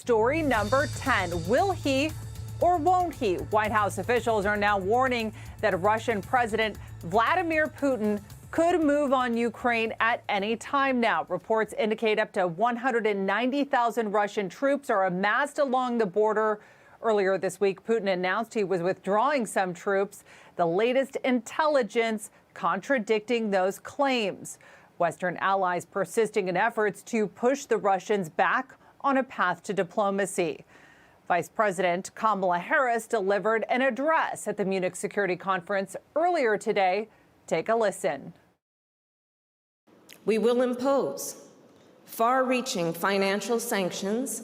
story number 10. Will he or won't he? White House officials are now warning that Russian President Vladimir Putin could move on Ukraine at any time now. Reports indicate up to 190,000 Russian troops are amassed along the border. Earlier this week, Putin announced he was withdrawing some troops, the latest intelligence contradicting those claims. Western allies persisting in efforts to push the Russians back on a path to diplomacy. Vice President Kamala Harris delivered an address at the Munich Security Conference earlier today. Take a listen. We will impose far-reaching financial sanctions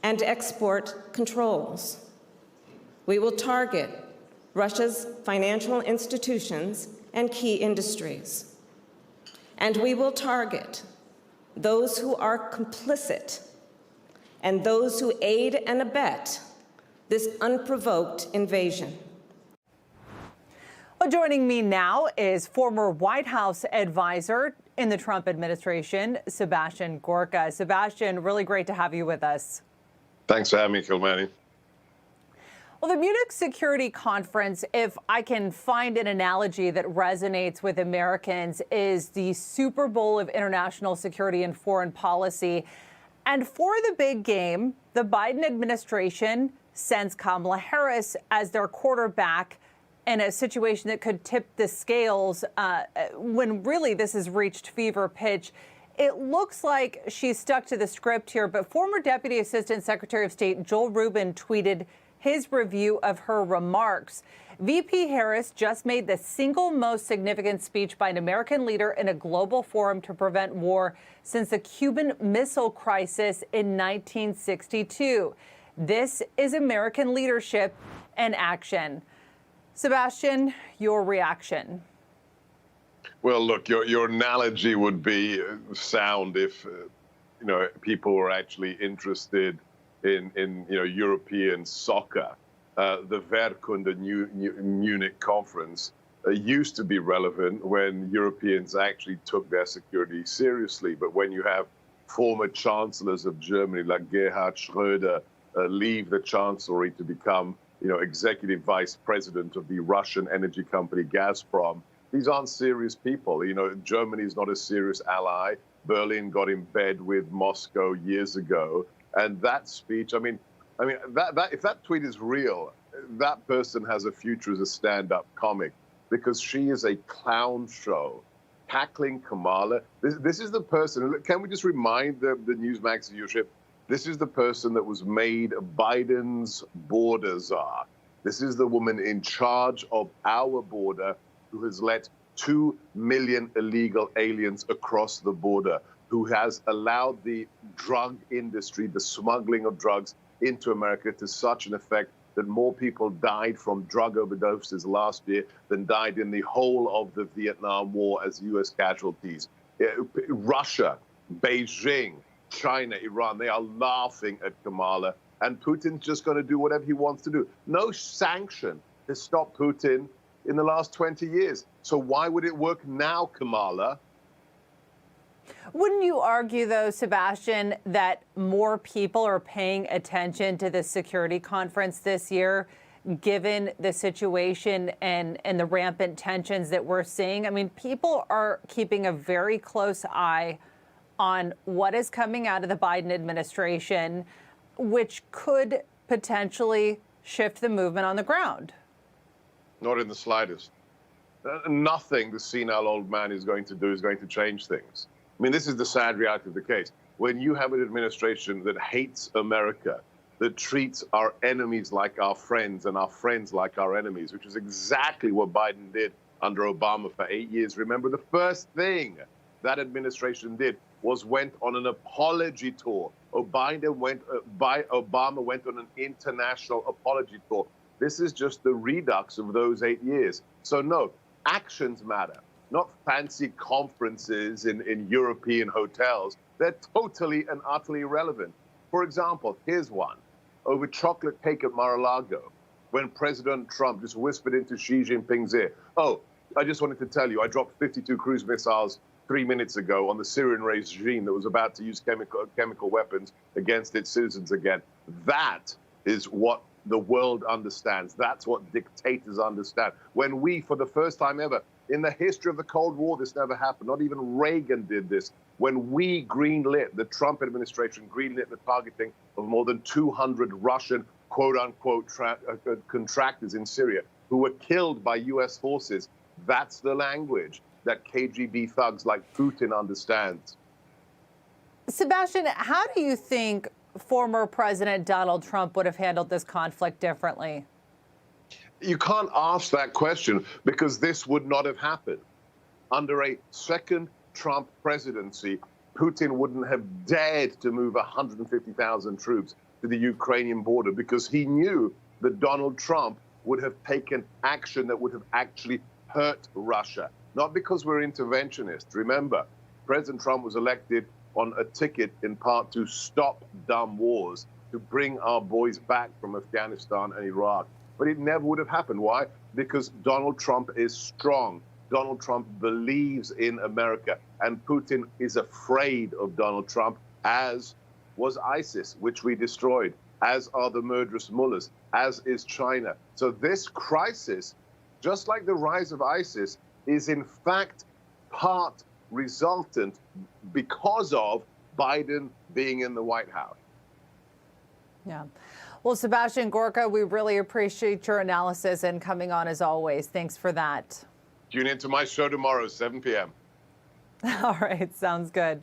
and export controls. We will target Russia's financial institutions and key industries. And we will target those who are complicit and those who aid and abet this unprovoked invasion. Well, joining me now is former White House advisor in the Trump administration, Sebastian Gorka. Sebastian, really great to have you with us. Thanks for having me, Kilmany. Well, the Munich Security Conference, if I can find an analogy that resonates with Americans, is the Super Bowl of international security and foreign policy. And for the big game, the Biden administration sends Kamala Harris as their quarterback in a situation that could tip the scales when really this has reached fever pitch. It looks like she's stuck to the script here, but former Deputy Assistant Secretary of State Joel Rubin tweeted his review of her remarks. VP Harris just made the single most significant speech by an American leader in a global forum to prevent war since the Cuban Missile Crisis in 1962. This is American leadership in action. Sebastian, your reaction? Well, look, your analogy would be sound if people were actually interested in European soccer. The Werk and the Munich Conference used to be relevant when Europeans actually took their security seriously. But when you have former chancellors of Germany like Gerhard Schröder leave the chancellery to become executive vice president of the Russian energy company Gazprom, these aren't serious people. Germany is not a serious ally. Berlin got in bed with Moscow years ago. And that speech, if that tweet is real, that person has a future as a stand-up comic because she is a clown show. Cackling Kamala. This is the person. Can we just remind the Newsmax viewership? This is the person that was made Biden's border czar. This is the woman in charge of our border who has let 2 million illegal aliens across the border, who has allowed the drug industry, the smuggling of drugs into America to such an effect that more people died from drug overdoses last year than died in the whole of the Vietnam War as U.S. casualties. Russia, Beijing, China, Iran, they are laughing at Kamala, and Putin's just going to do whatever he wants to do. No sanction has stopped Putin in the last 20 years. So why would it work now, Kamala? Wouldn't you argue, though, Sebastian, that more people are paying attention to the security conference this year, given the situation and the rampant tensions that we're seeing? I mean, people are keeping a very close eye on what is coming out of the Biden administration, which could potentially shift the movement on the ground. Not in the slightest. Nothing the senile old man is going to do is going to change things. I mean, this is the sad reality of the case. When you have an administration that hates America, that treats our enemies like our friends and our friends like our enemies, which is exactly what Biden did under Obama for 8 years. Remember, the first thing that administration did was went on an apology tour. Obama went on an international apology tour. This is just the redux of those 8 years. So no, actions matter. Not fancy conferences in European hotels. They're totally and utterly irrelevant. For example, here's one. Over chocolate cake at Mar-a-Lago, when President Trump just whispered into Xi Jinping's ear, "Oh, I just wanted to tell you, I dropped 52 cruise missiles 3 minutes ago on the Syrian regime that was about to use chemical weapons against its citizens again. That is what the world understands. That's what dictators understand. When we, for the first time ever in the history of the Cold War, this never happened. Not even Reagan did this. When we greenlit, the Trump administration greenlit the targeting of more than 200 Russian quote-unquote contractors in Syria who were killed by U.S. forces, that's the language that KGB thugs like Putin understands. Sebastian, how do you think former President Donald Trump would have handled this conflict differently? You can't ask that question because this would not have happened. Under a second Trump presidency, Putin wouldn't have dared to move 150,000 troops to the Ukrainian border because he knew that Donald Trump would have taken action that would have actually hurt Russia. Not because we're interventionists. Remember, President Trump was elected on a ticket in part to stop dumb wars, to bring our boys back from Afghanistan and Iraq. But it never would have happened. Why? Because Donald Trump is strong. Donald Trump believes in America. And Putin is afraid of Donald Trump, as was ISIS, which we destroyed, as are the murderous mullahs, as is China. So this crisis, just like the rise of ISIS, is in fact part resultant because of Biden being in the White House. Yeah. Well, Sebastian Gorka, we really appreciate your analysis and coming on as always. Thanks for that. Tune into my show tomorrow, 7 p.m. All right. Sounds good.